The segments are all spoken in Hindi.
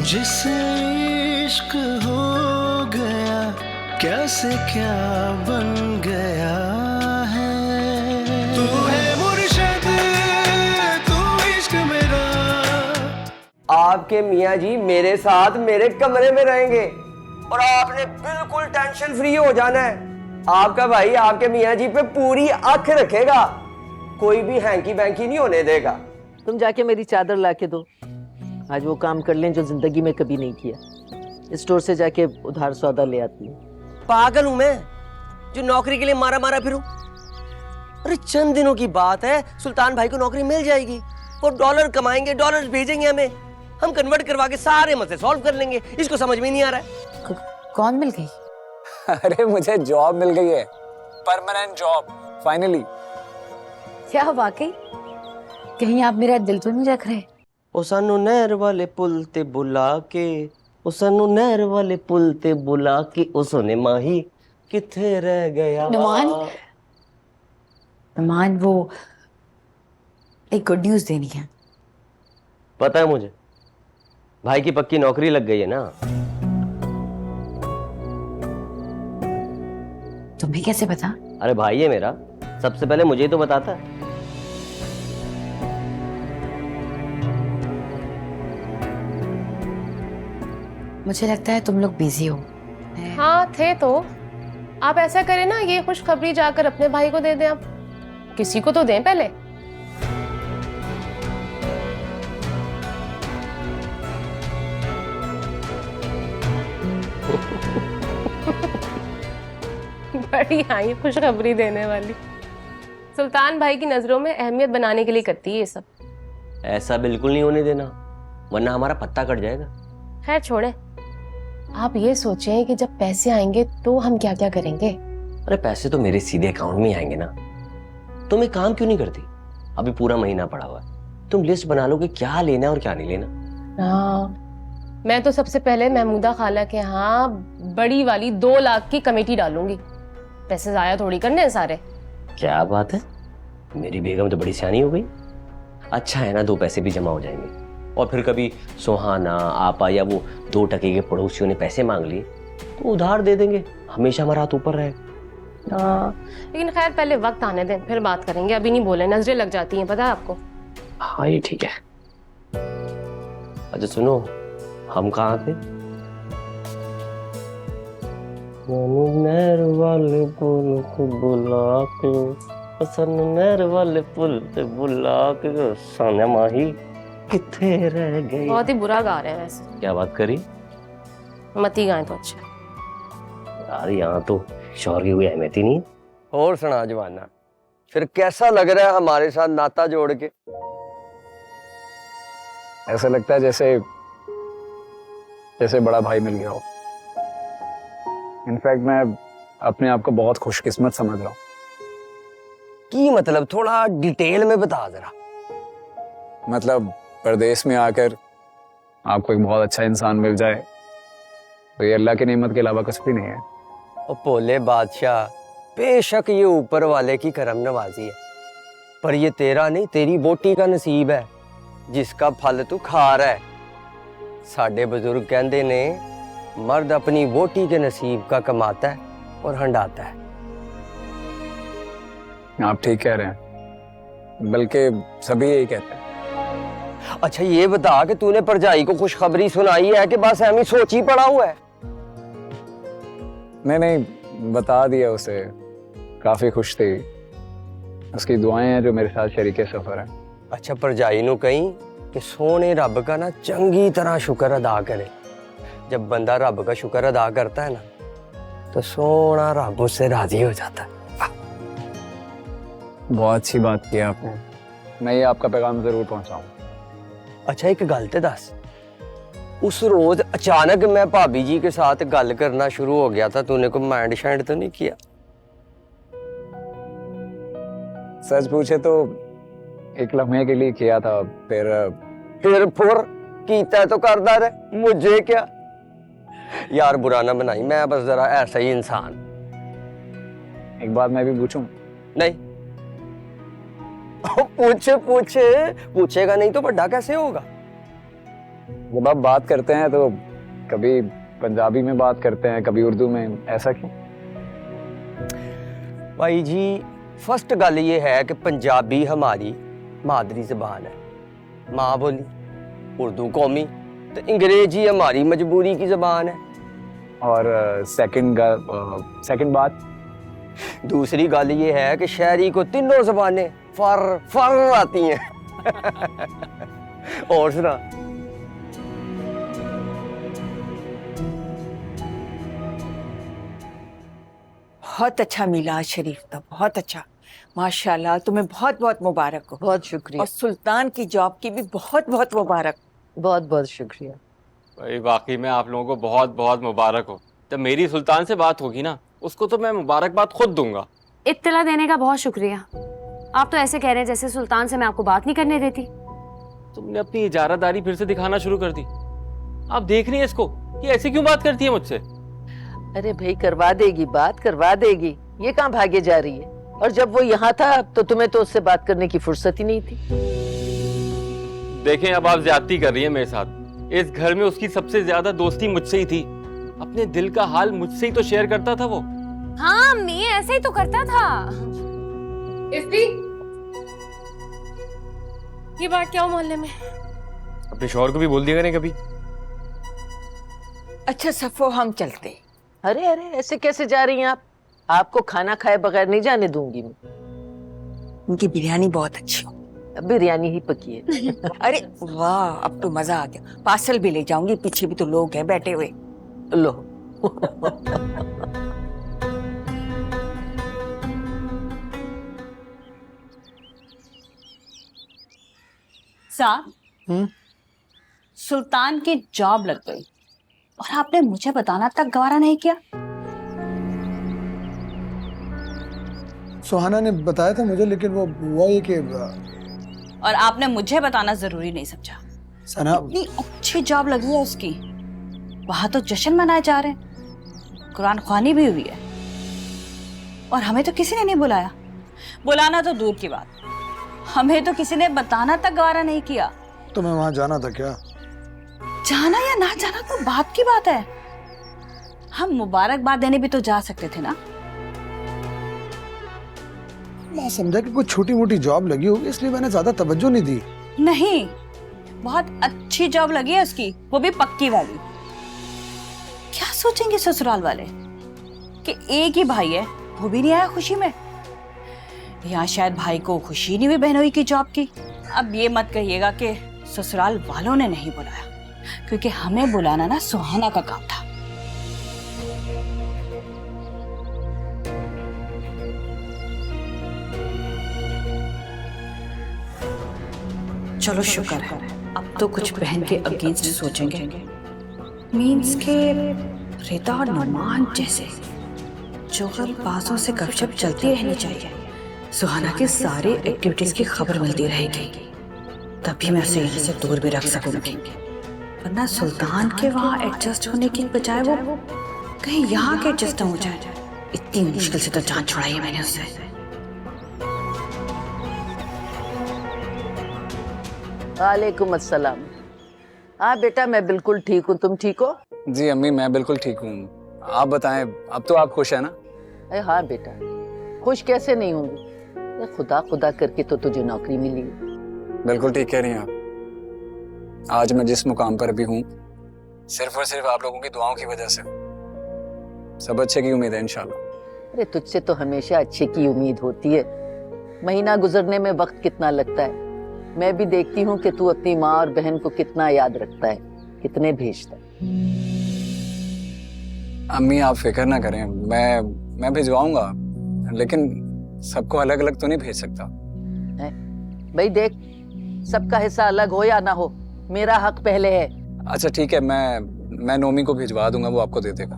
जिसे इश्क हो गया कैसे क्या बन गया है। तू है मुर्शिद तू इश्क मेरा। आपके मियाँ जी मेरे साथ मेरे कमरे में रहेंगे और आपने बिल्कुल टेंशन फ्री हो जाना है। आपका भाई आपके मियाँ जी पे पूरी आंख रखेगा, कोई भी हैंकी बैंकी नहीं होने देगा। तुम जाके मेरी चादर लाके दो, आज वो काम कर लें जो जिंदगी में कभी नहीं किया। स्टोर से जाके उधार सौदा ले आती हूँ। पागल हूं मैं जो नौकरी के लिए मारा मारा फिरूं? अरे चंद दिनों की बात है, सुल्तान भाई को नौकरी मिल जाएगी, वो डॉलर कमाएंगे, डॉलर भेजेंगे हमें, हम कन्वर्ट करवा के सारे मसले सॉल्व कर लेंगे। इसको समझ में नहीं आ रहा है। कौन मिल गई? अरे मुझे जॉब मिल गई है, परमानेंट जॉब फाइनली। क्या वाकई? कहीं आप मेरा दिल तो नहीं रख रहे? ओ सानू नहर वाले पुल ते बुला के, ओ सानू नहर वाले पुल ते बुला के, ओ सोने माही किथे रह गया। नुमान वो एक गुड न्यूज देनी है। पता है मुझे, भाई की पक्की नौकरी लग गई है ना। तुम्हें कैसे पता? अरे भाई है मेरा, सबसे पहले मुझे ही तो बताता है। मुझे लगता है तुम लोग बिजी हो। हाँ थे तो। आप ऐसा करें ना, ये खुशखबरी जाकर अपने भाई को दे दें। आप किसी को तो दें पहले। बड़ी आई खुशखबरी देने वाली। सुल्तान भाई की नजरों में अहमियत बनाने के लिए करती है ये सब। ऐसा बिल्कुल नहीं होने देना, वरना हमारा पत्ता कट जाएगा। खैर छोड़े, आप ये सोचें कि जब पैसे आएंगे तो हम क्या क्या करेंगे। अरे पैसे तो मेरे सीधे अकाउंट में आएंगे ना। तुम एक काम क्यों नहीं करती? अभी पूरा महीना पड़ा हुआ है, तुम लिस्ट बना लो कि क्या लेना है और क्या नहीं लेना। हाँ, मैं तो सबसे पहले महमूदा खाला के यहाँ बड़ी वाली 2 लाख की कमेटी डालूंगी। पैसे जाया थोड़ी करने हैं सारे। क्या बात है, मेरी बेगम तो बड़ी सियानी हो गई। अच्छा है ना, 2 पैसे भी जमा हो जाएंगे। और फिर कभी सुहाना, आपा या वो 2 टके के पड़ोसियों ने पैसे मांग लिए तो उधार दे देंगे, हमेशा हमारा हाथ ऊपर रहेगा। हाँ, लेकिन खैर पहले वक्त आने दें, फिर बात करेंगे। अभी नहीं बोले, नजरें लग जाती हैं, पता है आपको। हाँ ये ठीक है। अच्छा सुनो, हम कहाँ थे? नहर वाले पुल को बुला के, नहर वाले पुल पे बुला के, सोने माही किथे रह गई। बहुत ही बुरा गा रहे हैं वैसे। क्या बात करी? मत ही गाएं तो अच्छा। यार यहाँ तो शौहर की कोई अहमियत ही नहीं। और सुना जवाना, फिर कैसा लग रहा है हमारे साथ नाता जोड़ के? ऐसा लगता है जैसे जैसे बड़ा भाई मिल गया हो। इनफैक्ट मैं अपने आप को बहुत खुशकिस्मत समझ रहा हूँ। की मतलब थोड़ा डिटेल में बता जरा। मतलब परदेश में आकर आपको एक बहुत अच्छा इंसान मिल जाए तो ये अल्लाह की नेमत के अलावा कुछ भी नहीं है। और भोले बादशाह, बेशक ये ऊपर वाले की करम नवाजी है, पर ये तेरा नहीं, तेरी बोटी का नसीब है जिसका फल तू खा रहा है। साडे बुजुर्ग कहते ने, मर्द अपनी बोटी के नसीब का कमाता है और हंडाता है। आप ठीक कह रहे हैं, बल्कि सभी यही कहते हैं। अच्छा ये बता कि तूने परजाई को खुशखबरी सुनाई है कि बस ऐमी सोच ही पड़ा हुआ है? नहीं, बता दिया उसे, काफी खुश थी। उसकी दुआएं हैं जो मेरे साथ शरीके सफर है। अच्छा परजाई नु कहीं कि सोने रब का ना चंगी तरह शुक्र अदा करे। जब बंदा रब का शुक्र अदा करता है ना, तो सोना रब उससे राजी हो जाता है। बहुत अच्छी बात की आपने, मैं ये आपका पैगाम जरूर पहुंचाऊं। अच्छा एक गल ते दस, उस रोज अचानक मैं भाभी जी के साथ गल करना शुरू हो गया था, तूने कोई माइंड शाइंड तो नहीं किया? सच पूछे तो एक लम्हे के लिए किया था, फिर फुर कीता तो करदा रहे, मुझे क्या। यार बुरा ना बनाई, मैं बस जरा ऐसा ही इंसान। एक बात मैं भी पूछूं? नहीं पूछे पूछेगा नहीं तो बड़ा कैसे होगा? जब आप बात करते हैं तो कभी पंजाबी में बात करते हैं, कभी उर्दू में, ऐसा क्यों? भाई जी फर्स्ट गल ये है कि पंजाबी हमारी मादरी जबान है, माँ बोली, उर्दू कौमी, तो अंग्रेजी हमारी मजबूरी की जबान है। और सेकंड बात, दूसरी गल ये है कि शहरी को तीनों जबानें फर आती हैं। और सुना। बहुत अच्छा मिला शरीफ का, बहुत अच्छा, माशाल्लाह। तुम्हें बहुत बहुत मुबारक हो। बहुत शुक्रिया, और सुल्तान की जॉब की भी बहुत बहुत मुबारक। बहुत बहुत शुक्रिया। भाई वाकई में आप लोगों को बहुत बहुत मुबारक हो। जब मेरी सुल्तान से बात होगी ना, उसको तो मैं मुबारकबाद खुद दूंगा। इत्तला देने का बहुत शुक्रिया। आप तो ऐसे कह रहे हैं जैसे सुल्तान से मैं आपको बात नहीं करने देती। तुमने अपनी इजारादारी फिर से दिखाना शुरू कर दी। आप देख रही हैं इसको, ये ऐसे क्यों बात करती है मुझसे? अरे भाई करवा देगी, बात करवा देगी, ये कहाँ भागे जा रही है। और जब वो यहाँ था तो तुम्हें तो उससे बात करने की फुर्सत ही नहीं थी। देखें अब आप ज्यादती कर रही हैं मेरे साथ। इस घर में उसकी सबसे ज्यादा दोस्ती मुझसे ही थी। अपने दिल का हाल मुझसे ही तो शेयर करता था वो। हाँ मैं ऐसे ही तो करता था। इफ्ती, ये बात क्या हो मोहल्ले में? अपने शौहर को भी बोल दिया करें कभी। अच्छा सफो, हम चलते। अरे अरे ऐसे कैसे जा रही हैं आप? आपको खाना खाए बगैर नहीं जाने दूंगी मैं। उनकी बिरयानी बहुत अच्छी हो। अब बिरयानी ही पकी है। अरे वाह, अब तो मजा आ गया। पार्सल भी ले जाऊंगी, पीछे भी तो लोग हैं बैठे हुए। लो। साहब, सुल्तान की जॉब लग गई और आपने मुझे बताना तक गवारा नहीं किया। सुहाना ने बताया था मुझे, लेकिन वो हुआ ये कि और आपने मुझे बताना जरूरी नहीं समझा। सना, इतनी अच्छी जॉब लगी है उसकी, वहां तो जश्न मनाए जा रहे हैं, कुरान ख्वानी भी हुई है, और हमें तो किसी ने नहीं बुलाया। बुलाना तो दूर की बात, हमें तो किसी ने बताना तक गवारा नहीं किया। तुम्हें वहां जाना था क्या? जाना या ना जाना तो बात की बात है। हम मुबारकबाद देने भी तो जा सकते थे ना। मैं समझा कि कोई छोटी मोटी जॉब लगी होगी, इसलिए मैंने ज्यादा तवज्जो नहीं दी। नहीं, बहुत अच्छी जॉब लगी है उसकी, वो भी पक्की वाली। क्या सोचेंगे ससुराल वाले कि एक ही भाई है, वो भी नहीं आया खुशी में। या शायद भाई को खुशी नहीं हुई बहनोई की जॉब की। अब ये मत कहिएगा कि ससुराल वालों ने नहीं बुलाया, क्योंकि हमें बुलाना ना सुहाना का काम था। चलो शुक्र है, अब तो कुछ बहन के अगेंस्ट सोचेंगे। मीन्स के रिदा और नुमान जैसे जुगल बाजों से गपशप चलती रहनी चाहिए। सुहाना के सारे एक्टिविटीज की खबर मिलती रहेगी, तभी मैं उसे यहाँ से दूर भी रख सकूंगी। वरना सुल्तान के वहाँ एडजस्ट होने की बजाय वो कहीं यहाँ के एडजस्ट हो जाए। इतनी मुश्किल से तो जान छुड़ाई है मैंने उससे। वालेकुम अस्सलाम। हाँ बेटा, मैं बिल्कुल ठीक हूँ, तुम ठीक हो? जी अम्मी, मैं बिल्कुल ठीक हूँ। आप बताएं, अब तो आप खुश है ना? अरे हाँ बेटा, खुश कैसे नहीं होंगी? खुदा खुदा करके तो तुझे नौकरी मिली है। बिल्कुल ठीक कह रही हैं आप। आज मैं जिस मुकाम पर भी हूँ, सिर्फ और सिर्फ आप लोगों की दुआओं की वजह से। सब अच्छे की उम्मीद है इंशाल्लाह। अरे तुझसे तो हमेशा अच्छे की उम्मीद होती है। महीना गुजरने में वक्त कितना लगता है। मैं भी देखती हूँ कि तू अपनी माँ और बहन को कितना याद रखता है, कितने भेजता है। अम्मी आप फिक्र ना करें, मैं भिजवाऊंगा, लेकिन सबको अलग अलग तो नहीं भेज सकता। भाई देख, सबका हिस्सा अलग हो या ना हो, मेरा हक पहले है। अच्छा ठीक है, मैं नोमी को भिजवा दूंगा, वो आपको दे देगा।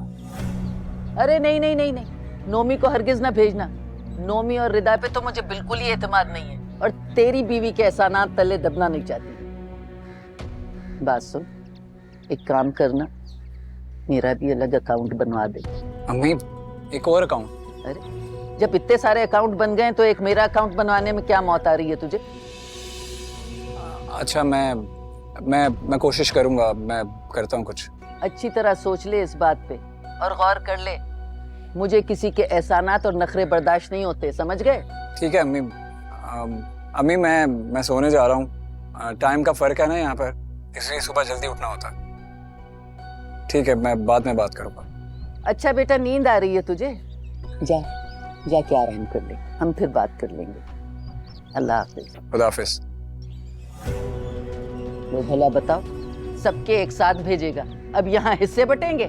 अरे नहीं नहीं नहीं नहीं, नोमी को हरगिज ना भेजना। नोमी और रिदा पे तो मुझे बिल्कुल ही एतमाद नहीं है, और तेरी बीवी के एहसानात तले दबना नहीं चाहती। बात सुन, एक काम करना, मेरा भी अलग अकाउंट बनवा दे। अम्मी एक और अकाउंट? अरे जब इतने सारे अकाउंट बन गए तो एक मेरा अकाउंट बनवाने में क्या मौत आ रही है तुझे? अच्छा मैं कोशिश करूंगा, मैं करता हूँ कुछ। अच्छी तरह सोच ले इस बात पे और गौर कर ले। मुझे किसी के एहसानात और नखरे बर्दाश्त नहीं होते, समझ गए? ठीक है अम्मी। अम्मी मैं सोने जा रहा हूँ, टाइम का फर्क है ना यहाँ पर, इसलिए सुबह जल्दी उठना होता है। ठीक है, मैं बाद में बात करूँगा। अच्छा बेटा, नींद आ रही है तुझे? जा जाके आराम कर ले, हम फिर बात कर लेंगे। अल्लाह हाफिज। खुदा हाफिज। वो भला बताओ, सबके एक साथ भेजेगा, अब यहाँ हिस्से बटेंगे?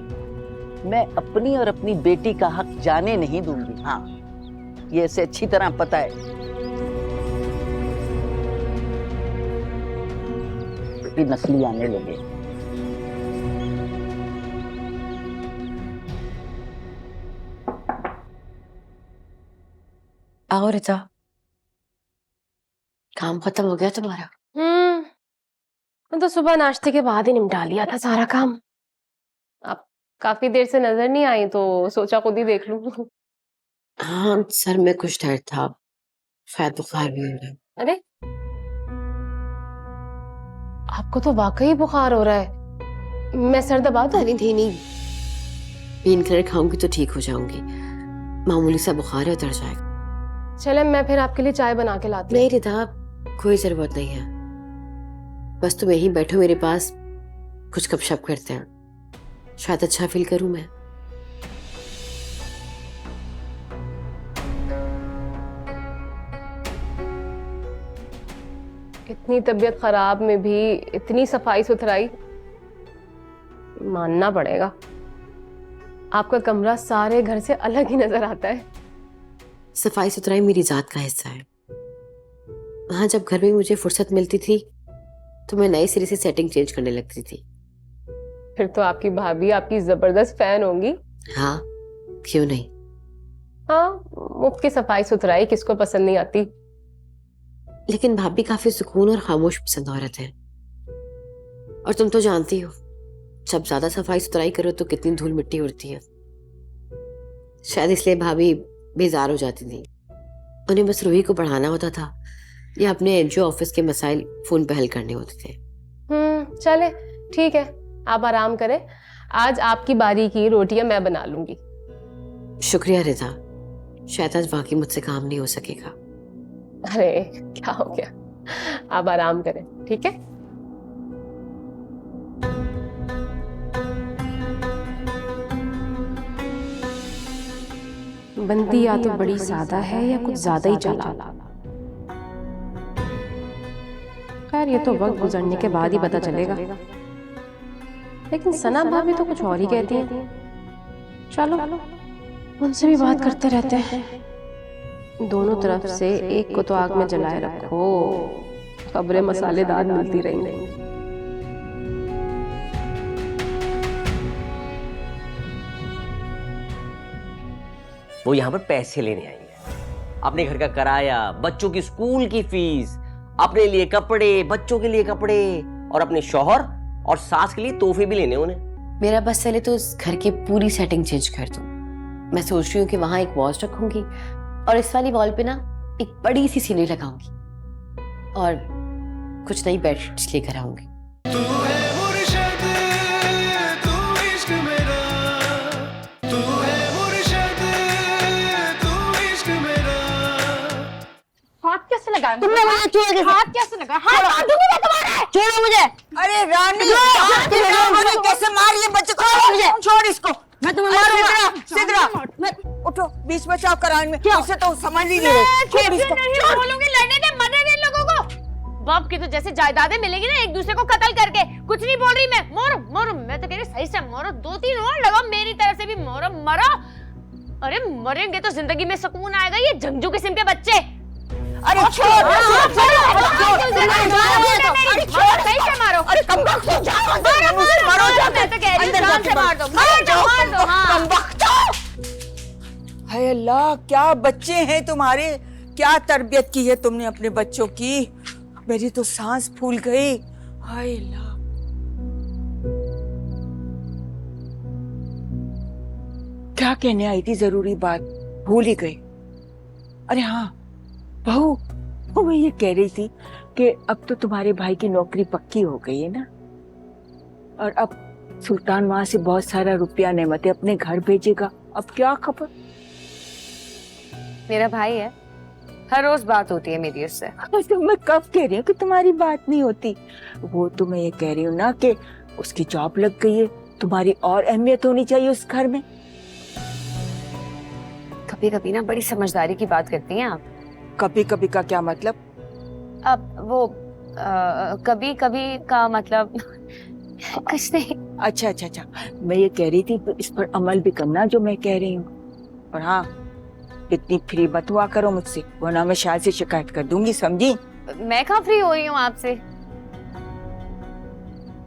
मैं अपनी और अपनी बेटी का हक जाने नहीं दूंगी। हाँ, ये इसे अच्छी तरह पता है। कि नस्ली आने लगे। आओ रिता, काम खत्म हो गया तुम्हारा? मैं तो सुबह नाश्ते के बाद ही निपटा लिया था सारा काम। आप काफी देर से नजर नहीं आई तो सोचा खुद ही देख लूं। हाँ, सर में कुछ दर्द था, शायद बुखार भी हो रहा है। अरे, आपको तो वाकई बुखार हो रहा है। मैं सर दबा दूं? नहीं, पेन किलर खाऊंगी तो ठीक हो जाऊंगी। मामूली सा बुखार है, उतर जाएगा। चले, मैं फिर आपके लिए चाय बना के लाती हूँ। नहीं रिता, कोई जरूरत नहीं है, बस तुम यहीं बैठो मेरे पास, कुछ गपशप करते हैं, शायद अच्छा फील करूं मैं। इतनी तबीयत खराब में भी इतनी सफाई सुथराई, मानना पड़ेगा। आपका कमरा सारे घर से अलग ही नजर आता है। सफाई सुथराई मेरी जात का हिस्सा है। हाँ, जब घर में मुझे फुर्सत मिलती थी तो मैं नए सिरे से सेटिंग चेंज करने लगती थी। फिर तो आपकी भाभी आपकी जबरदस्त फैन होंगी। हाँ, क्यों नहीं। हाँ, मुफ्त की सफाई सुथराई किसको पसंद नहीं आती। लेकिन भाभी काफी सुकून और खामोश पसंद औरत है, और तुम तो जानती हो, जब ज्यादा सफाई सुथराई करो तो कितनी धूल मिट्टी उड़ती है। शायद इसलिए भाभी बेजार हो जाती थी। उन्हें बस रूही को पढ़ाना होता था या अपने एनजीओ ऑफिस के मसाइल फोन पे हल करने होते थे। चले ठीक है, आप आराम करें। आज आपकी बारी की रोटियां मैं बना लूंगी। शुक्रिया रिता, शायद आज बाकी मुझसे काम नहीं हो सकेगा। अरे क्या हो गया, आप आराम करें, ठीक है। बंदी या तो बड़ी सादा है या कुछ ज्यादा ही चालाक। खैर, ये तो वक्त गुजरने के बाद ही पता चलेगा। लेकिन सना भाभी तो कुछ और ही कहती हैं। चलो, उनसे भी बात करते रहते हैं। दोनों तरफ से एक को तो आग में जलाए रखो, खबरें मसालेदार मिलती रहेंगी। वो यहाँ पर पैसे लेने आई है, अपने घर का किराया, बच्चों की स्कूल की फीस, अपने लिए कपड़े, बच्चों के लिए कपड़े, और अपने शौहर और सास के लिए तोहफे भी लेने उन्हें। मेरा बस चले तो उस घर की पूरी सेटिंग चेंज कर दूं। मैं सोच रही हूँ कि वहां एक वॉच रखूंगी और इस वाली वॉल पे ना एक बड़ी सी सीनरी लगाऊंगी और कुछ नई बेडशीट्स लेकर आऊंगी। हाथ कैसे लगाया तुमने? मुझे छोड़ के हाथ कैसे लगा? हाथ दूंगी मैं तुम्हारे। छोड़ो मुझे। अरे रानी, कैसे मार ये बच्चे को? मुझे छोड़ इसको, मैं तुम्हें मारूंगा। सिद्रा, उठो, बीच में क्या कराएंगे में? इसे तो समझ ही नहीं रहे। छोड़ इसको। नहीं बोलूंगी, लड़ने दे, मरने दे लोगों को। बाप की तो जैसे जायदादें मिलेगी ना एक दूसरे को कत्ल करके। कुछ नहीं बोल रही मैं। मोरो मोरो, मैं तो कह रही सही से मोरो, 2-3 और लगाओ मेरी तरफ से भी। मोरो मरो। अरे मरेंगे तो जिंदगी में सुकून आएगा। ये झंझू किस्म के बच्चे। अरे छोड़, सही से मारो। अरे कमबख्त, जाओ मारो, मैं तो कह रही हूँ जान से मार दो, मार दो। कमबख्त। हाय अल्लाह, क्या बच्चे हैं तुम्हारे, क्या तरबियत की है तुमने अपने बच्चों की। मेरी तो सांस फूल गई। हाय अल्लाह, क्या कहने आई थी, जरूरी बात भूल ही गई। अरे हाँ बहू, मैं ये कह रही थी, कि अब तो तुम्हारे भाई की नौकरी पक्की हो गई है ना, और अब सुल्तान वहां से बहुत सारा रुपया नेमतें अपने घर भेजेगा। अब क्या खबर? मेरा भाई है, हर रोज बात होती है मेरी उससे। तो मैं कब कह रही हूँ कि तुम्हारी बात नहीं होती? वो तो मैं ये कह रही हूँ ना कि उसकी जॉब लग गई है, तुम्हारी और अहमियत होनी चाहिए उस घर में। कभी कभी ना बड़ी समझदारी की बात करती हैं आप। कभी कभी का क्या मतलब? अब वो कभी कभी का मतलब कुछ नहीं। अच्छा अच्छा अच्छा, मैं ये कह रही थी तो इस पर अमल भी करना जो मैं कह रही हूँ। और हाँ, इतनी फ्री मत हुआ करो मुझसे, वरना मैं शायद से शिकायत कर दूंगी, समझी? मैं कहाँ फ्री हो रही हूँ आपसे?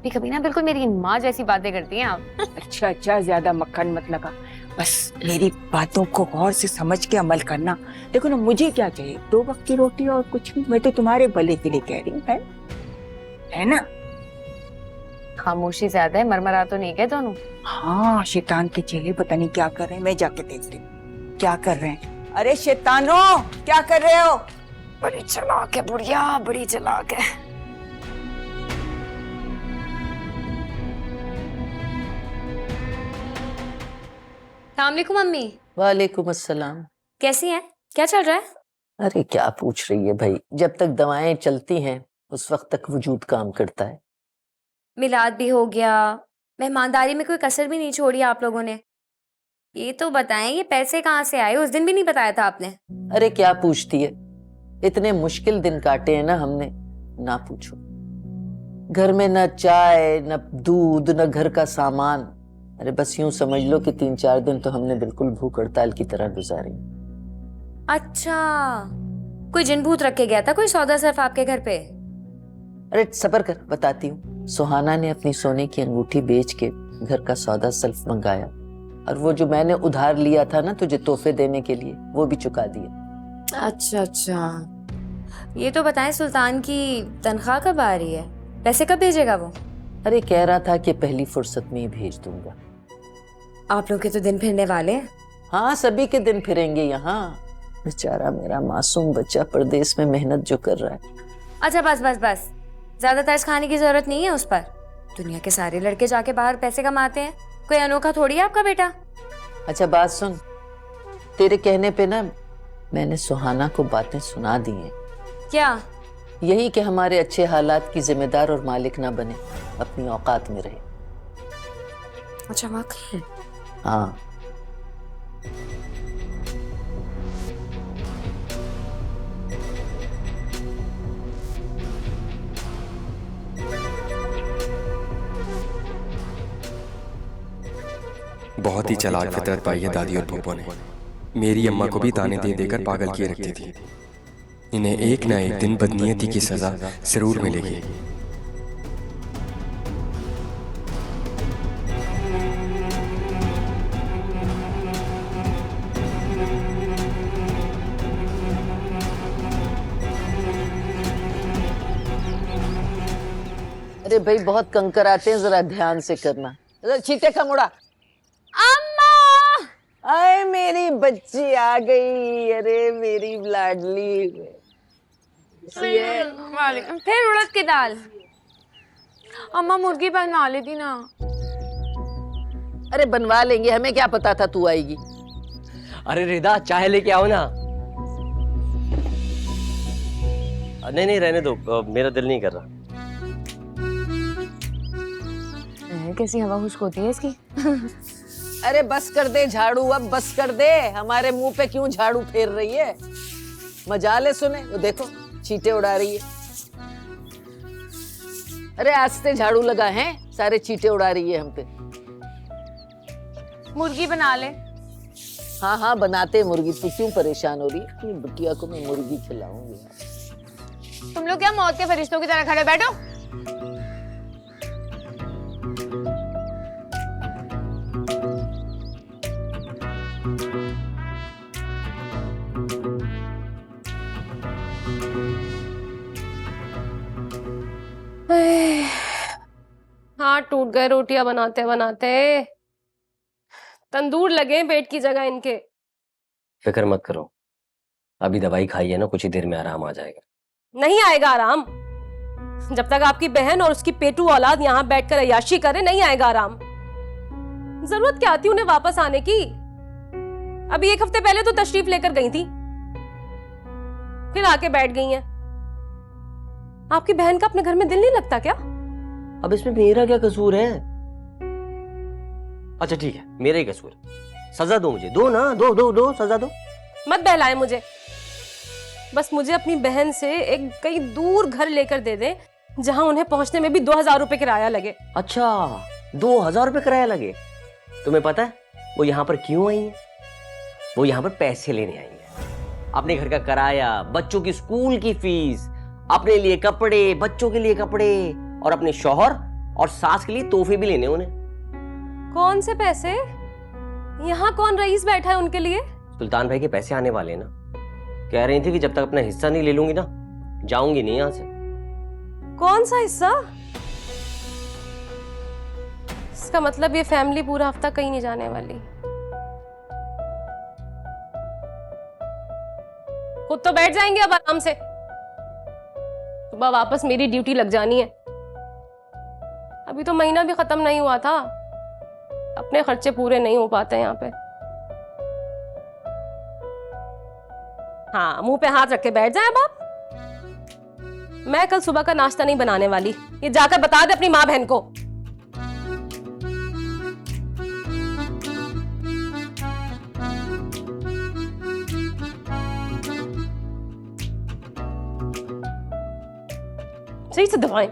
कभी ना बिल्कुल मेरी माँ जैसी बातें करती हैं आप। अच्छा अच्छा, ज्यादा मक्खन मत लगा, बस मेरी बातों को गौर से समझ के अमल करना। देखो ना, मुझे क्या चाहिए? 2 वक्त की रोटी और कुछ भी। मैं तो तुम्हारे भले के लिए कह रही हूँ, है ना? खामोशी ज्यादा है, मरमरा तो नहीं गए दोनों? हाँ, शैतान के चेले पता नहीं क्या कर रहे हैं, मैं जाके देखती हूँ क्या कर रहे हैं। अरे शैतानों, क्या कर रहे हो? बड़ी चालाक है बुढ़िया, बड़ी चालाक है। अस्सलामुअलैकुम मम्मी। वालेकुम अस्सलाम। कैसी हैं? क्या चल रहा है? अरे क्या पूछ रही है भाई, जब तक दवाएं चलती हैं उस वक्त तक वजूद काम करता है। मिलाद भी हो गया, मेहमानदारी में कोई कसर भी नहीं छोड़ी आप लोगों ने। ये तो बताएं, ये पैसे कहाँ से आए? उस दिन भी नहीं बताया था आपने। अरे क्या पूछती है, इतने मुश्किल दिन काटे हैं ना हमने, ना पूछो। घर में न चाय न दूध न घर का सामान। अरे बस यूं समझ लो कि 3-4 दिन तो हमने बिल्कुल भूख हड़ताल की तरह गुजारे। अच्छा, कोई जिन भूत रख के गया था कोई सौदा सर्फ आपके घर पे? अरे सब्र कर, बताती हूँ। सुहाना ने अपनी सोने की अंगूठी बेच के घर का सौदा सल्फ मंगाया, और वो जो मैंने उधार लिया था ना तुझे तोहफे देने के लिए, वो भी चुका दिया। अच्छा अच्छा, ये तो बताएं सुल्तान की तनख्वाह कब आ रही है? पैसे कब भेजेगा वो? अरे कह रहा था कि पहली फुर्सत में ही भेज दूंगा। आप लोग के तो दिन फिरने वाले हैं। हाँ, सभी के दिन फिरेंगे यहाँ। बेचारा मेरा मासूम बच्चा परदेश में मेहनत जो कर रहा है। अच्छा बस बस बस, ज्यादा तर्स खाने की जरूरत नहीं है उस पर। दुनिया के सारे लड़के जाके बाहर पैसे कमाते हैं, कोई अनोखा थोड़ी है आपका बेटा। अच्छा बात सुन, तेरे कहने पे ना मैंने सुहाना को बातें सुना दी हैं। क्या? यही कि हमारे अच्छे हालात की जिम्मेदार और मालिक ना बने, अपनी औकात में रहे। अच्छा वाकई? हाँ। बहुत ही चालाक फितरत पाई है दादी और फूफो ने। मेरी अम्मा को भी ताने दे देकर पागल किए रखती थी। इन्हें एक ना एक दिन बदनीयती की सजा जरूर मिलेगी। अरे भाई बहुत कंकर आते हैं, जरा ध्यान से करना। चीटे का मुड़ा। अम्मा! आए मेरी बच्ची आ गई, अरे मेरी लाडली। फिर उड़द की दाल। अम्मा मुर्गी बनवा लेती ना। अरे बनवा लेंगे, हमें क्या पता था तू आएगी। अरे रिदा, चाय लेके आओ ना। नहीं नहीं, रहने दो, मेरा दिल नहीं कर रहा। कैसी हवा खुश्क होती है इसकी। अरे बस कर दे झाड़ू, अब बस कर दे। हमारे मुंह पे क्यों झाड़ू फेर रही है? मजाले सुने, वो देखो चींटे उड़ा रही है। अरे आस्ते झाड़ू लगा है, सारे चींटे उड़ा रही है हम पे। मुर्गी बना ले। हाँ हाँ बनाते मुर्गी, तू क्यों परेशान हो रही है? अपनी बिटिया को मैं मुर्गी खिलाऊंगी। तुम लोग क्या मौत के फरिश्तों की तरह खड़े बैठो? हाथ टूट गए रोटियां बनाते बनाते। तंदूर लगे पेट की जगह इनके। फिक्र मत करो, अभी दवाई खाई है ना, कुछ ही देर में आराम आ जाएगा। नहीं आएगा आराम। जब तक आपकी बहन और उसकी पेटू औलाद यहाँ बैठकर अय्याशी करे, नहीं आएगा आराम। जरूरत क्या थी उन्हें वापस आने की? अभी 1 हफ्ते पहले तो तशरीफ लेकर गई थी, फिर आके बैठ गई हैं। आपकी बहन का अपने घर में दिल नहीं लगता क्या? अब इसमें मेरा क्या कसूर है? अच्छा ठीक है, मेरा ही कसूर है। सजा दो मुझे, दो ना, दो सजा दो। मत बहलाए मुझे। बस मुझे अपनी बहन से एक कहीं दूर घर लेकर दे दे, जहां उन्हें पहुंचने में भी 2000 रुपए किराया लगे। अच्छा, 2000 रुपए किराया लगे? तुम्हें पता है वो यहाँ पर क्यों आई है? वो यहाँ पर पैसे लेने आई है। अपने घर का किराया, बच्चों की स्कूल की फीस, अपने लिए कपड़े, बच्चों के लिए कपड़े, और अपने शौहर और सास के लिए तोहफे भी लेने उन्हें। कौन से पैसे? यहाँ कौन रईस बैठा है उनके लिए? सुल्तान भाई के पैसे आने वाले ना। कह रही थी कि जब तक अपना हिस्सा नहीं ले लूंगी ना, जाऊंगी नहीं यहाँ से। कौन सा हिस्सा? इसका मतलब ये फैमिली पूरा हफ्ता कहीं नहीं जाने वाली। खुद तो बैठ जाएंगे अब आराम से। सुबह वापस मेरी ड्यूटी लग जानी है। अभी तो महीना भी खत्म नहीं हुआ था, अपने खर्चे पूरे नहीं हो पाते यहाँ पे। हाँ, मुंह पे हाथ रख के बैठ जाए बाप। मैं कल सुबह का नाश्ता नहीं बनाने वाली, ये जाकर बता दे अपनी माँ बहन को। सही से दबाएं।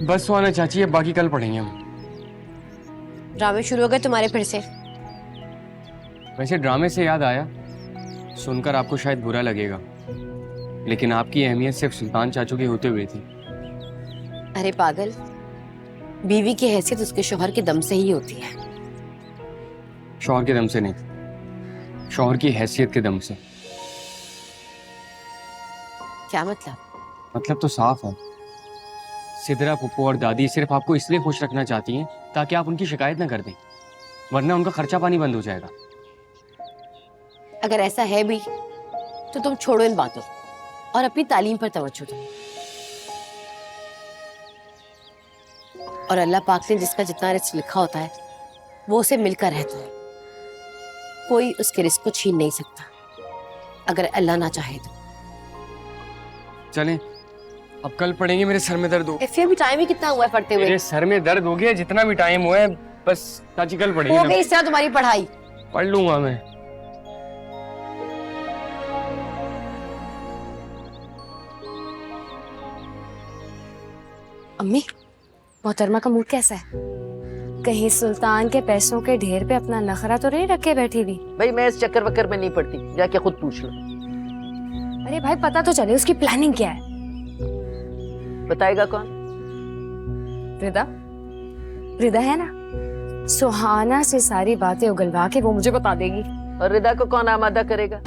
बस सुहाना चाची, अब बाकी कल पढ़ेंगे हम। ड्रामे शुरू हो गए तुम्हारे फिर से? वैसे ड्रामे से याद आया, सुनकर आपको शायद बुरा लगेगा, लेकिन आपकी अहमियत सिर्फ सुल्तान चाचू की होते हुए थी। अरे पागल, बीवी की हैसियत उसके शौहर के दम से ही होती है। शौहर के दम से नहीं, शौहर की हैसियत के दम से। क्या मतलब? मतलब तो साफ है। सिदरा, पुप्पो और दादी सिर्फ आपको इसलिए खुश रखना चाहती हैं ताकि आप उनकी शिकायत न कर दें, वरना उनका खर्चा पानी बंद हो जाएगा। अगर ऐसा है भी तो तुम छोड़ो इन बातों और अपनी तालीम पर तवज्जो दो। और अल्लाह पाक ने जिसका जितना रिस्क लिखा होता है वो उसे मिलकर रहता है। कोई उसके रिस्क को छीन नहीं सकता, अगर अल्लाह ना चाहे तो। चलें, अब कल पढ़ेंगे। मेरे सर में दर्द हो। फिर भी टाइम ही कितना हुआ है पढ़ते हुए? मेरे सर में दर्द हो गया, जितना भी टाइम हुआ है। बस चाची कल पढ़ेंगे। हो गई इस तरह तुम्हारी पढ़ाई? पढ़ लूंगा मैं। अम्मी, मोहतरमा का मूड कैसा है? कहीं सुल्तान के पैसों के ढेर पे अपना नखरा तो नहीं रखे बैठी हुई? भाई मैं इस चक्कर वक्कर में नहीं पड़ती, जाके खुद पूछ लो। अरे भाई पता तो चले उसकी प्लानिंग क्या है। बताएगा कौन? रिदा, रिदा है ना, सुहाना से सारी बातें उगलवा के वो मुझे बता देगी। और रिदा को कौन आमादा करेगा?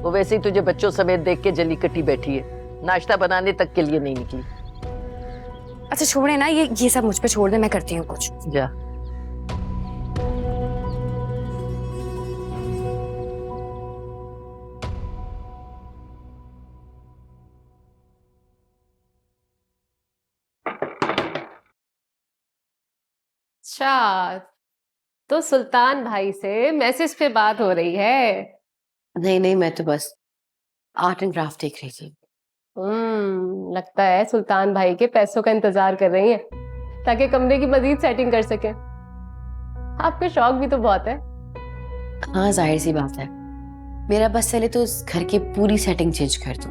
वो वैसे ही तुझे बच्चों समेत देख के जली कटी बैठी है, नाश्ता बनाने तक के लिए नहीं निकली। अच्छा छोड़े ना, ये सब मुझ पे छोड़ दे, मैं करती हूँ कुछ। जा। अच्छा, तो सुल्तान भाई से मैसेज पे बात हो रही है? नहीं नहीं, मैं तो बस आर्ट एंड क्राफ्ट देख रही थी। लगता है सुल्तान भाई के पैसों का इंतजार कर रही हैं ताकि कमरे की मजीद सेटिंग कर सके। आपका शौक भी तो बहुत है। हाँ, जाहिर सी बात है। मेरा बस चले तो उस घर की पूरी सेटिंग चेंज कर दूं।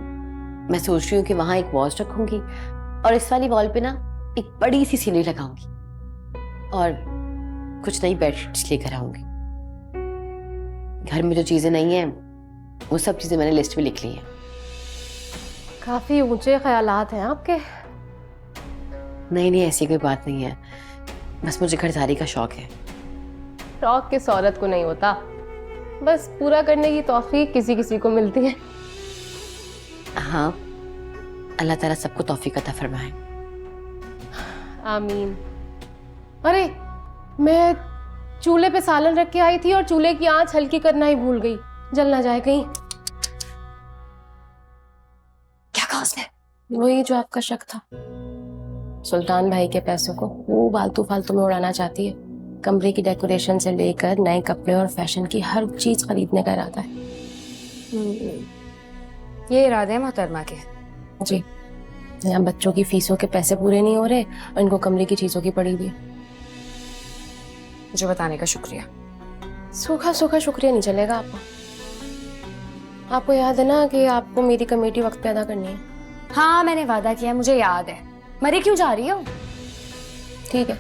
मैं सोच रही हूँ कि वहां एक वॉच रखूंगी और इस वाली वॉल पे ना एक बड़ी सी सीनरी लगाऊंगी और कुछ नई बेडशीट्स लेकर आऊंगी। घर में जो चीजें नहीं है वो सब चीजें मैंने लिस्ट में लिख ली है। काफी ऊंचे ख्यालात हैं आपके। नहीं नहीं, ऐसी कोई बात नहीं है, बस मुझे घरदारी का शौक है। शौक किस औरत को नहीं होता, बस पूरा करने की तौफीक किसी किसी को मिलती है। हाँ, अल्लाह ताला सबको तौफीक अता फरमाए। आमीन। अरे मैं चूल्हे पे सालन रख के आई थी और चूल्हे की आंच हल्की करना ही भूल गई, जल ना जाए कहीं। क्या कहा उसने? वही जो आपका शक था। सुल्तान भाई के पैसों को वो फालतू फालतू में उड़ाना चाहती है। कमरे की डेकोरेशन से लेकर नए कपड़े और फैशन की हर चीज खरीदने का इरादा है। ये इरादे हैं मोहतरमा के? जी, यहाँ बच्चों की फीसों के पैसे पूरे नहीं हो रहे और इनको कमरे की चीजों की पड़ी हुई। जो बताने का शुक्रिया। सूखा सूखा शुक्रिया नहीं चलेगा आपको। आपको याद है ना कि आपको मेरी कमेटी वक्त पे अदा करनी है। हाँ, मैंने वादा किया, मुझे याद है। मरे क्यों जा रही हो? ठीक है।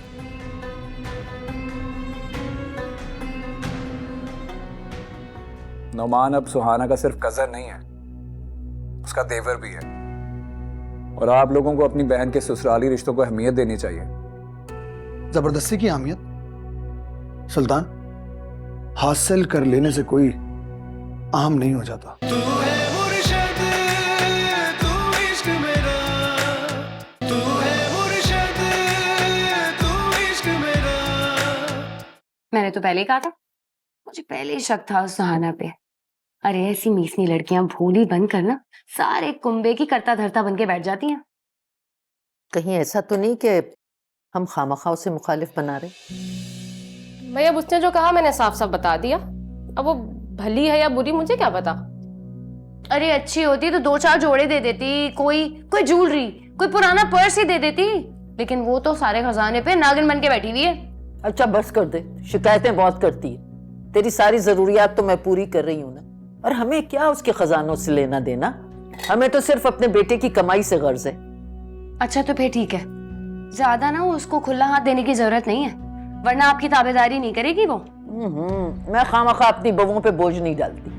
नौमान अब सुहाना का सिर्फ कजन नहीं है, उसका देवर भी है। और आप लोगों को अपनी बहन के ससुराली रिश्तों को अहमियत देनी चाहिए। जबरदस्ती की अहमियत सुल्तान हासिल कर लेने से कोई आम नहीं हो जाता। मैंने तो पहले ही कहा था, मुझे पहले ही शक था उस सुहाना पे। अरे ऐसी मीसनी लड़कियां भूली बन कर ना सारे कुंबे की करता धरता बन के बैठ जाती हैं। कहीं ऐसा तो नहीं कि हम खामखा उसे मुखालिफ बना रहे? भाई अब उसने जो कहा मैंने साफ साफ बता दिया। अब वो भली है या बुरी मुझे क्या पता। अरे अच्छी होती तो 2-4 जोड़े दे देती, कोई ज्वेलरी, कोई पुराना पर्स ही दे देती। लेकिन वो तो सारे खजाने पे नागिन बन के बैठी हुई है। अच्छा बस कर दे, शिकायतें बहुत करती है। तेरी सारी जरूरियात तो मैं पूरी कर रही हूँ ना, और हमें क्या उसके खजानों से लेना देना। हमें तो सिर्फ अपने बेटे की कमाई से गर्ज है। अच्छा तो फिर ठीक है, ज्यादा ना उसको खुला हाथ देने की जरूरत नहीं है, वरना आपकी ताबेदारी नहीं करेगी वो। मैं खामखा अपनी बहुओं पे बोझ नहीं डालती।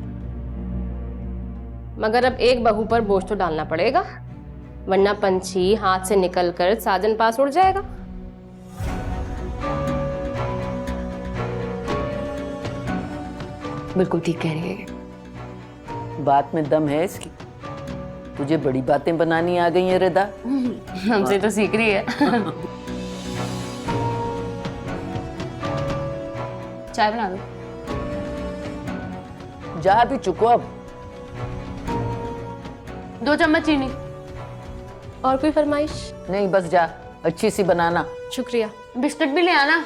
मगर अब एक बहू पर बोझ तो डालना पड़ेगा, वरना पंछी हाथ से निकलकर साजन पास उड़ जाएगा। बिल्कुल ठीक कह रही है। बात में दम है इसकी। तुझे बड़ी बातें बनानी आ गई है रिदा। हमसे तो सीख रही है। चाय बना दो। जा भी चुको अब। 2 चम्मच चीनी। और कोई फरमाइश? नहीं बस जा, अच्छी सी बनाना। शुक्रिया। बिस्किट भी ले आना।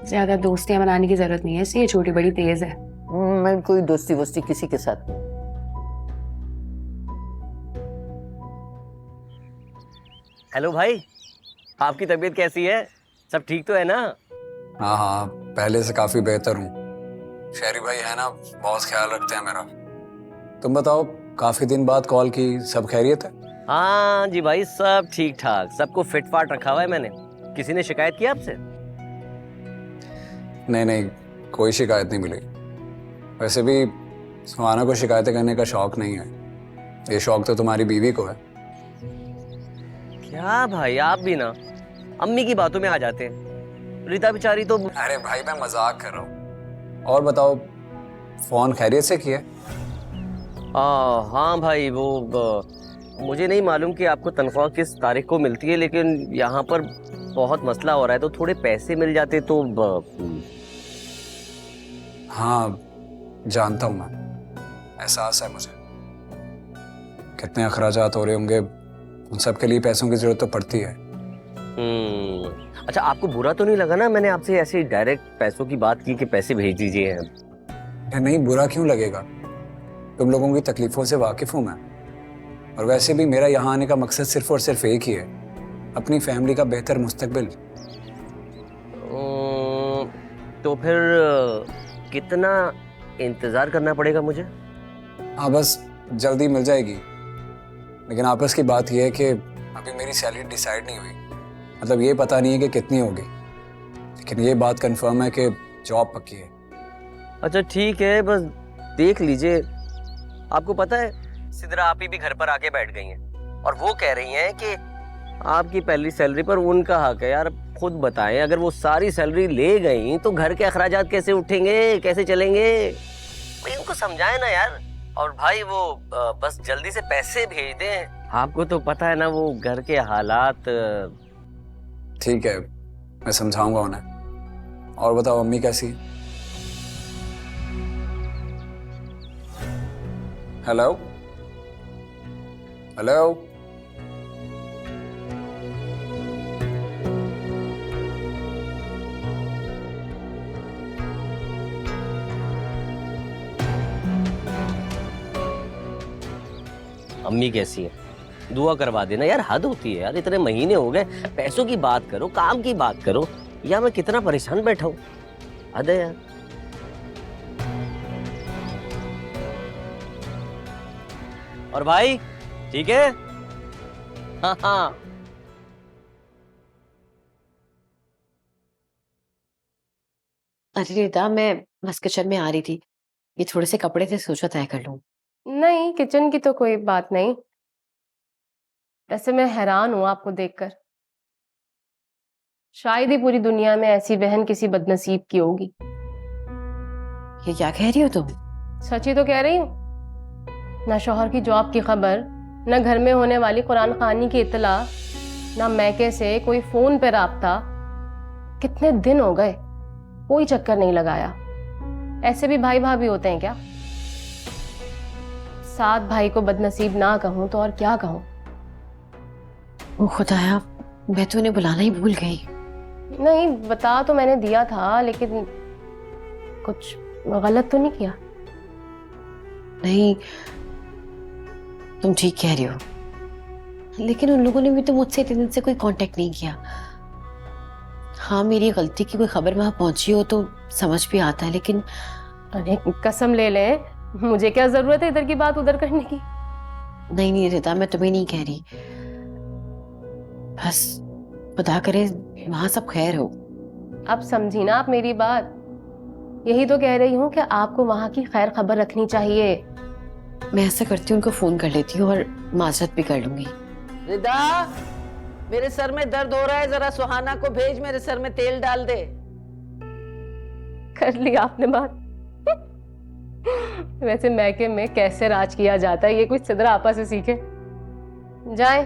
ज्यादा दोस्तियां बनाने की जरूरत नहीं है, इसलिए छोटी बड़ी तेज है। मैं कोई दोस्ती वोस्ती किसी के साथ। हेलो भाई, आपकी तबीयत कैसी है? सब ठीक तो है ना? हाँ हाँ, पहले से काफी बेहतर हूँ। शहरी भाई है ना, बहुत ख्याल रखते हैं मेरा। तुम बताओ, काफी दिन बाद कॉल की, सब खैरियत है? हाँ जी भाई, सब ठीक ठाक, सबको फिट फाट रखा हुआ है मैंने। किसी ने शिकायत की आपसे? नहीं नहीं, कोई शिकायत नहीं मिली। वैसे भी सुहाना को शिकायतें करने का शौक नहीं है, ये शौक तो तुम्हारी बीवी को है। क्या भाई, आप भी ना अम्मी की बातों में आ जाते हैं। रीता बेचारी तो। अरे भाई, मैं मजाक कर रहा हूँ। और बताओ, फोन खैरियत से किया? हाँ भाई, वो मुझे नहीं मालूम कि आपको तनख्वाह किस तारीख को मिलती है, लेकिन यहाँ पर बहुत मसला हो रहा है, तो थोड़े पैसे मिल जाते तो। हाँ जानता हूँ मैं, एहसास है मुझे। कितने अखराजात हो रहे होंगे, उन सब के लिए पैसों की जरूरत तो पड़ती है। अच्छा, आपको बुरा तो नहीं लगा ना मैंने आपसे ऐसे डायरेक्ट पैसों की बात की कि पैसे भेज दीजिए? नहीं, बुरा क्यों लगेगा? तुम लोगों की तकलीफों से वाकिफ हूँ मैं। और वैसे भी मेरा यहाँ आने का मकसद सिर्फ और सिर्फ एक ही है, अपनी फैमिली का बेहतर मुस्तकबिल। तो फिर कितना इंतजार करना पड़ेगा मुझे? हाँ बस जल्दी मिल जाएगी, लेकिन आपस की बात यह है कि अभी मेरी सैलरी डिसाइड नहीं हुई। मतलब ये पता नहीं है कि कितनी होगी, लेकिन ये बात कंफर्म है कि जॉब पक्की है। अच्छा ठीक है, बस देख लीजिए। आपको पता है, सिद्रा आप ही भी घर पर आके बैठ गई हैं और वो कह रही हैं कि आपकी पहली सैलरी पर उनका हक है। यार खुद बताएं, अगर वो सारी सैलरी ले गई तो घर के अखराजात कैसे उठेंगे, कैसे चलेंगे? भाई उनको समझाए ना यार। और भाई वो बस जल्दी से पैसे भेज दें। आपको तो पता है ना वो घर के हालात। ठीक है, मैं समझाऊंगा उन्हें। और बताओ अम्मी कैसी? Hello hello. अम्मी कैसी है? दुआ करवा देना यार, हद होती है यार। इतने महीने हो गए, पैसों की बात करो, काम की बात करो, या मैं कितना परेशान बैठा हूं। हद है यार। और भाई ठीक है? हाँ हाँ। अरे रिदा, मैं बस किचन में आ रही थी, ये थोड़े से कपड़े थे, सोचा तय कर लूं। नहीं, किचन की तो कोई बात नहीं। वैसे मैं हैरान हूं आपको देखकर। शायद ही पूरी दुनिया में ऐसी बहन किसी बदनसीब की होगी। ये क्या कह रही हो तुम? सच ही तो कह रही हूँ। ना शौहर की जॉब की खबर, ना घर में होने वाली कुरान खानी की इत्तला, ना मैके से कोई फोन पे राब्ता। कितने दिन हो गए, कोई चक्कर नहीं लगाया। ऐसे भी भाई भाभी होते हैं क्या? साथ भाई को बदनसीब ना कहूं तो और क्या कहूं। ओ खुदाया, मैं तो उन्हें बुलाना ही भूल गई। नहीं, बता तो मैंने दिया था, लेकिन कुछ गलत तो नहीं किया? नहीं, तुम ठीक कह रही हो, लेकिन उन लोगों ने भी तो मुझसे इतने दिन से कोई कांटेक्ट नहीं किया। हाँ, मेरी गलती की कोई खबर वहां पहुंची हो तो समझ भी आता है, लेकिन अरे कसम ले ले, मुझे क्या जरूरत है इधर की बात उधर करने की। नहीं नहीं रिता, मैं तुम्हें नहीं कह रही, बस खुदा करे वहां सब खैर हो। अब समझी ना आप मेरी बात? यही तो कह रही हूँ कि आपको वहां की खैर खबर रखनी चाहिए। मैं ऐसा करती हूँ, उनको फोन कर लेती हूँ और माजरत भी कर लूंगी। रिदा, मेरे सर में दर्द हो रहा है, जरा सुहाना को भेज, मेरे सर में तेल डाल दे। कर ली आपने बात। वैसे मैके में कैसे राज किया जाता है, ये कुछ सिदरा आपा से सीखे। जाए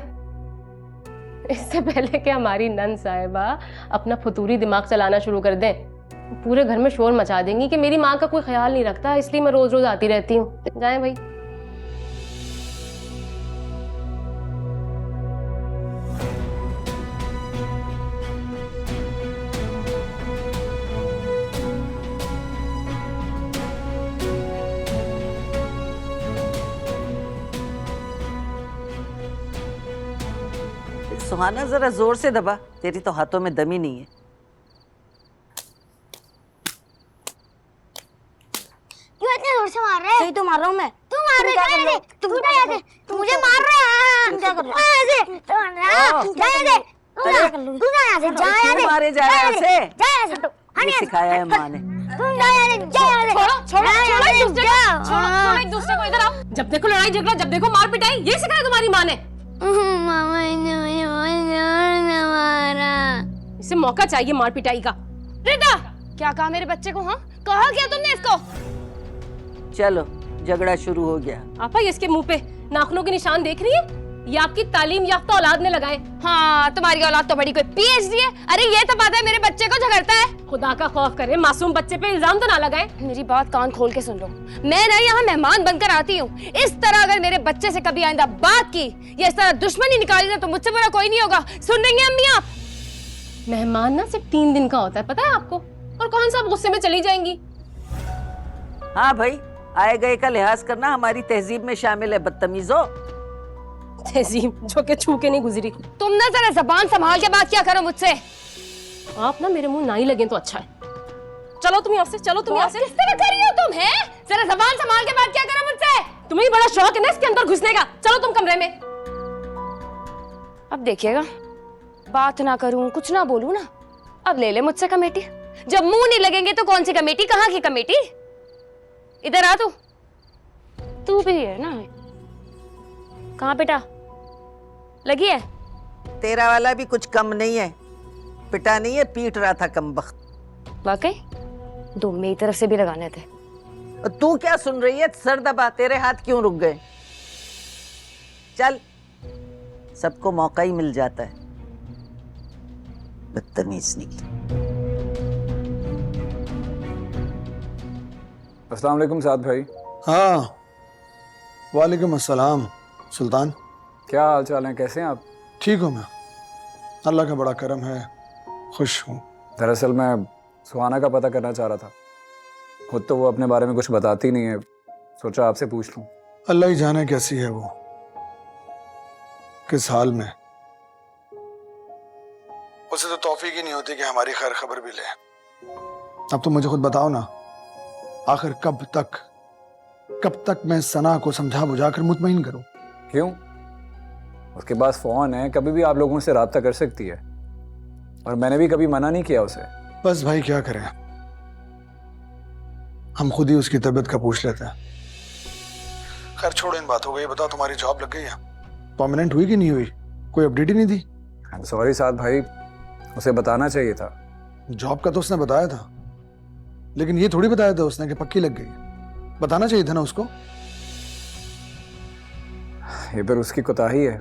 इससे पहले कि हमारी नंद साहिबा अपना फतूरी दिमाग चलाना शुरू कर दें। पूरे घर में शोर मचा देंगी कि मेरी माँ का कोई ख्याल नहीं रखता, इसलिए मैं रोज रोज आती रहती हूँ। जाए भाई। सुहाना जरा जोर से दबा, तेरी तो हाथों में दम ही नहीं है। क्यों इतने जोर से मार रहे हैं? सही तो मार रहा हूँ मैं। तू मार रहा है, तू मुझे मार रहा है। तुम क्या कर रहे हो? जा यहाँ से, जा यहाँ से। मारे जा रहे हैं उसे, सिखाया है माँ ने। तुम जा यहाँ से, जा यहाँ से। छोड़ो एक दूसरे को, इधर आओ। जब देखो लड़ाई झगड़ा, जब देखो मार पिटाई, ये सिखाया तुम्हारी माँ ने? मामा ने मुझे मारा। इसे मौका चाहिए मार पिटाई का। रिदा, क्या कहा मेरे बच्चे को? हाँ, कहा क्या तुमने इसको? चलो, झगड़ा शुरू हो गया। आपा, ये इसके मुंह पे नाखूनों के निशान देख रही है? ये आपकी तालीम याफ्ता औलाद ने लगाए। हाँ, तुम्हारी औलाद तो बड़ी कोई पीएचडी है। अरे ये तो पता है मेरे बच्चे को झगड़ता है। खुदा का खौफ करे, मासूम बच्चे पे इल्जाम तो ना लगाए। मेरी बात कान खोल के सुन लो, मैं ना यहाँ मेहमान बनकर आती हूँ। इस तरह अगर मेरे बच्चे से कभी आइंदा बात की या इस तरह दुश्मनी निकाली ना, तो मुझसे बुरा कोई नहीं होगा। सुन रही हैं अम्मी आप? मेहमान ना सिर्फ 3 दिन का होता है, पता है आपको? और कौन सा गुस्से में चली जाएंगी? हाँ भाई, आए गए का लिहाज करना हमारी तहजीब में शामिल है, बदतमीजो। तहजीब जो के छू के नहीं गुजरी। तुम ना जरा जबान संभाल के बात क्या करो मुझसे। आप ना मेरे मुंह ना ही लगे तो अच्छा है। चलो तुम यहाँ से, चलो तुम यहाँ से। किस तरह कर रही हो तुम? है जरा जबान संभाल के बात क्या करो मुझसे। तुम्हें बड़ा शौक है ना इसके अंदर घुसने का। चलो तुम कमरे में। अब देखिएगा, बात ना करूं, कुछ ना बोलूं ना, अब ले ले मुझसे कमेटी। जब मुंह नहीं लगेंगे तो कौन सी कमेटी, कहाँ की कमेटी? इधर आ तू भी है ना? कहाँ बेटा लगी है? तेरा वाला भी कुछ कम नहीं है। पिटा नहीं है, पीट रहा था कमबख्त। वाकई दो मेरी तरफ से भी लगाने थे। तू क्या सुन रही है? सर दबा, तेरे हाथ क्यों रुक गए? चल, सबको मौका ही मिल जाता है। बदतमीज निकली। अस्सलाम वालेकुम साद भाई। हाँ, वालेकुम अस्सलाम सुल्तान। क्या हाल चाल है, कैसे हैं आप? ठीक हूँ मैं, अल्लाह का बड़ा करम है, खुश हूँ। दरअसल मैं सुहाना का पता करना चाह रहा था। खुद तो वो अपने बारे में कुछ बताती नहीं है, सोचा आपसे पूछ लूं। अल्लाह ही जाने कैसी है वो, किस हाल में। उसे तो तौफीक ही नहीं होती कि हमारी खैर खबर भी ले। अब तुम मुझे खुद बताओ ना, आखिर कब तक मैं सना को समझा बुझा कर मुतमईन करूं? क्यों? उसके पास फोन है, कभी भी आप लोगों से राब्ता कर सकती है, और मैंने भी कभी मना नहीं किया उसे। बस भाई क्या करें, हम खुद ही उसकी तबीयत का पूछ लेते हैं। खैर छोड़ो इन बातों को, ये बताओ तुम्हारी जॉब लग गई है? परमानेंट हुई कि नहीं हुई? कोई अपडेट ही नहीं दी। आई एम सॉरी साद भाई, उसे बताना चाहिए था। जॉब का तो उसने बताया था, लेकिन ये थोड़ी बताया था उसने कि पक्की लग गई। बताना चाहिए था ना उसको। ये पर उसकी कोताही है,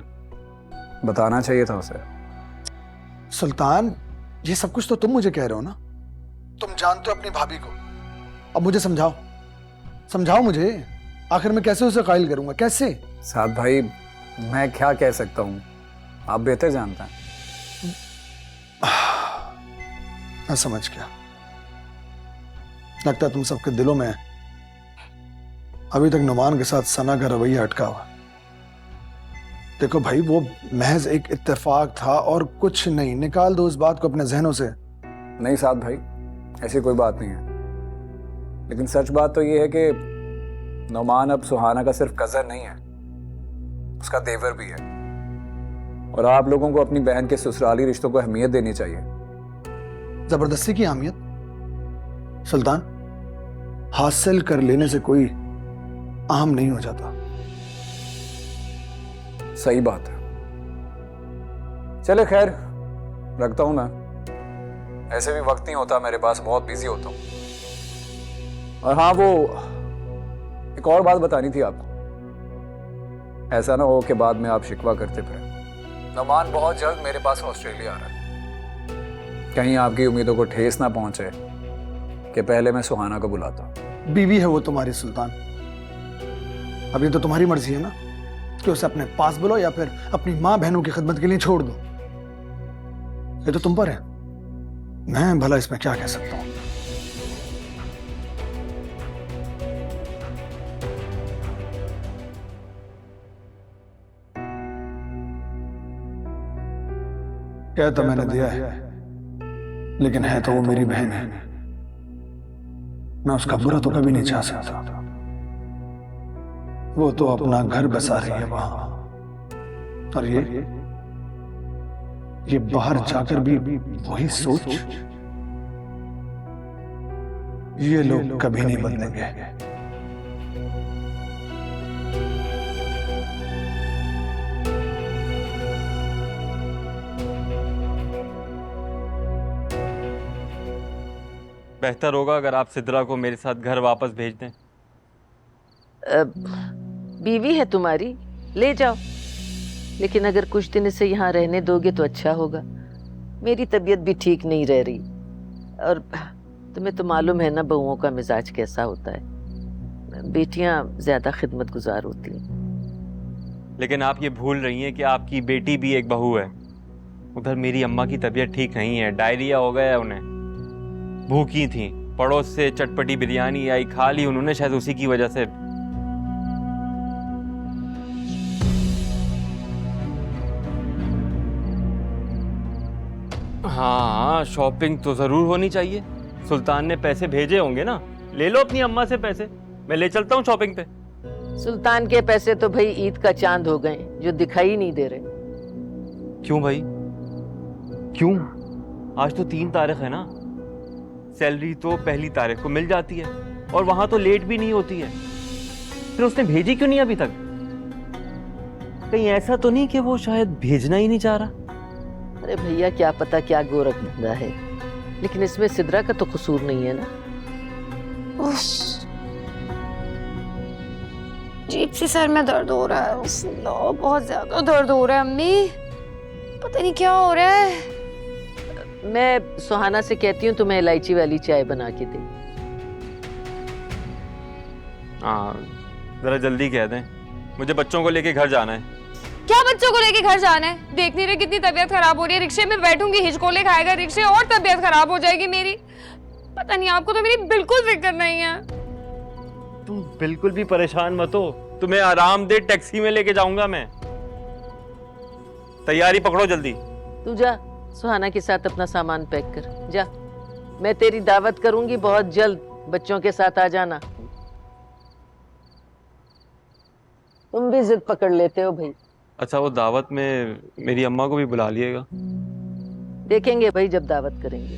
बताना चाहिए था उसे। सुल्तान, ये सब कुछ तो तुम मुझे कह रहे हो ना, तुम जानते हो अपनी भाभी को। अब मुझे समझाओ मुझे, आखिर मैं कैसे उसे कायल करूंगा, कैसे? साद भाई मैं क्या कह सकता हूँ, आप बेहतर जानते हैं। मैं समझ गया, लगता है तुम सबके दिलों में अभी तक नुमान के साथ सना का रवैया अटका हुआ। देखो भाई, वो महज एक इत्तेफाक था और कुछ नहीं। निकाल दो उस बात को अपने जहनों से। नहीं साद भाई, ऐसी कोई बात नहीं है, लेकिन सच बात तो ये है कि नुमान अब सुहाना का सिर्फ कजन नहीं है, उसका देवर भी है। और आप लोगों को अपनी बहन के ससुराली रिश्तों को अहमियत देनी चाहिए। जबरदस्ती की अहमियत? सुल्तान, हासिल कर लेने से कोई अहम नहीं हो जाता। सही बात है। चले खैर, रखता हूं मैं, ऐसे भी वक्त नहीं होता मेरे पास, बहुत बिजी होता हूं। और हाँ, वो एक और बात बतानी थी आपको। ऐसा ना हो कि बाद में आप शिकवा करते फिरे। नुमान बहुत जल्द मेरे पास ऑस्ट्रेलिया आ रहा है, कहीं आपकी उम्मीदों को ठेस ना पहुंचे कि पहले मैं सुहाना को बुलाता हूं। बीवी है वो तुम्हारी सुल्तान, अब ये तो तुम्हारी मर्जी है ना कि उसे अपने पास बुलाओ या फिर अपनी माँ बहनों की खिदमत के लिए छोड़ दो। ये तो तुम पर है, मैं भला इसमें क्या कह सकता हूं। कह तो मैंने दिया है, लेकिन है तो वो मेरी बहन है, मैं उसका बुरा तो कभी नहीं चाह सकता। वो तो अपना घर बसा रही है वहां, और ये बाहर जाकर भी वही सोच। ये लोग कभी नहीं बदलेंगे। बेहतर होगा अगर आप सिद्रा को मेरे साथ घर वापस भेज दें। बीवी है तुम्हारी, ले जाओ, लेकिन अगर कुछ दिन इसे यहाँ रहने दोगे तो अच्छा होगा। मेरी तबीयत भी ठीक नहीं रह रही, और तुम्हें तो मालूम है ना बहुओं का मिजाज कैसा होता है, बेटियां ज्यादा खिदमत गुजार होती हैं। लेकिन आप ये भूल रही हैं कि आपकी बेटी भी एक बहू है। उधर मेरी अम्मा की तबीयत ठीक नहीं है, डायरिया हो गया है उन्हें, भूखी थी, पड़ोस से चटपटी बिरयानी आई, खा ली उन्होंने, शायद उसी की वजह से। हाँ, शॉपिंग तो जरूर होनी चाहिए। सुल्तान ने पैसे भेजे होंगे ना, ले लो अपनी अम्मा से पैसे, मैं ले चलता हूँ शॉपिंग पे। सुल्तान के पैसे तो भाई ईद का चांद हो गए, जो दिखाई नहीं दे रहे। क्यों भाई, क्यों? आज तो 3 तारीख है ना, सैलरी तो 1 तारीख को मिल जाती है, और वहां तो लेट भी नहीं होती है। फिर उसने भेजी क्यों नहीं अभी तक? कहीं ऐसा तो नहीं कि वो शायद भेजना ही नहीं चाह रहा? अरे भैया क्या पता क्या गोरख धंधा है, लेकिन इसमें सिद्रा का तो कसूर नहीं है ना। अजीब सी सर में दर्द हो रहा है। उफ, लो, बहुत ज्यादा दर्द हो रहा है अम्मी, पता नहीं क्या हो रहा है। मैं सुहाना से कहती हूँ तुम्हें इलायची वाली चाय बना के दे। हाँ जरा जल्दी कह दें, मुझे बच्चों को लेके घर जाना है। क्या बच्चों को लेके घर जाना है? देख नहीं रहे कितनी तबीयत खराब हो रही है, रिक्शे में बैठूंगी हिचकोले खाएगा रिक्शे और तबीयत खराब हो जाएगी मेरी। पता नहीं, आपको तो मेरी बिल्कुल फिक्र नहीं है। तुम बिल्कुल भी परेशान मत हो, तुम्हें आरामदेह टैक्सी में लेके जाऊंगा मैं। तैयारी पकड़ो जल्दी। तू जा सुहाना के साथ अपना सामान पैक कर जा। मैं तेरी दावत करूंगी बहुत जल्द, बच्चों के साथ आ जाना। तुम भी जिद पकड़ लेते हो भाई। अच्छा वो दावत में मेरी अम्मा को भी बुला लिएगा। देखेंगे भाई जब दावत करेंगे।